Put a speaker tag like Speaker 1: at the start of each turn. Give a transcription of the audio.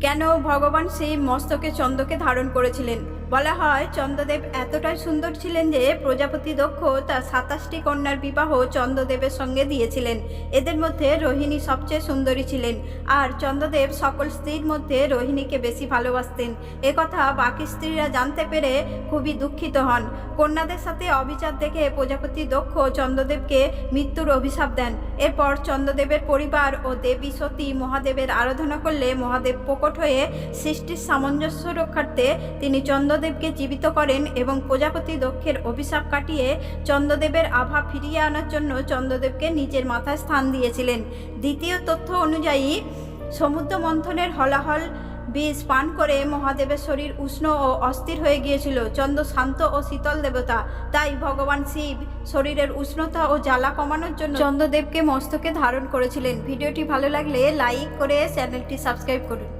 Speaker 1: কেন ভগবান শিব মস্তকে চন্দ্রকে ধারণ করেছিলেন? বলা হয় চন্দ্রদেব এতটাই সুন্দর ছিলেন যে প্রজাপতি দক্ষ তার 27টি কন্যার বিবাহ চন্দ্রদেবের সঙ্গে দিয়েছিলেন। এদের মধ্যে রোহিণী সবচেয়ে সুন্দরী ছিলেন, আর চন্দ্রদেব সকল স্ত্রীর মধ্যে রোহিণীকে বেশি ভালোবাসতেন। একথা বাকি স্ত্রীরা জানতে পেরে খুবই দুঃখিত হন। কন্যাদের সাথে অবিচার দেখে প্রজাপতি দক্ষ চন্দ্রদেবকে মৃত্যুর অভিশাপ দেন। এরপর চন্দ্রদেবের পরিবার ও দেবী সতী মহাদেবের আরাধনা করলে মহাদেব প্রকট হয়ে সৃষ্টির সামঞ্জস্য রক্ষার্থে তিনি চন্দ্রদেবকে জীবিত করেন এবং প্রজাপতি দক্ষের অভিশাপ কাটিয়ে চন্দ্রদেবের আভা ফিরিয়ে আনার জন্য চন্দ্রদেবকে নিজের মাথায় স্থান দিয়েছিলেন। দ্বিতীয় তথ্য অনুযায়ী সমুদ্র মন্থনের হলাহল বীজ পান করে মহাদেবের শরীর উষ্ণ ও অস্থির হয়ে গিয়েছিল। চন্দ্র শান্ত ও শীতল দেবতা, তাই ভগবান শিব শরীরের উষ্ণতা ও জ্বালা কমানোর জন্য চন্দ্রদেবকে মস্তকে ধারণ করেছিলেন। ভিডিওটি ভালো লাগলে লাইক করে চ্যানেলটি সাবস্ক্রাইব করুন।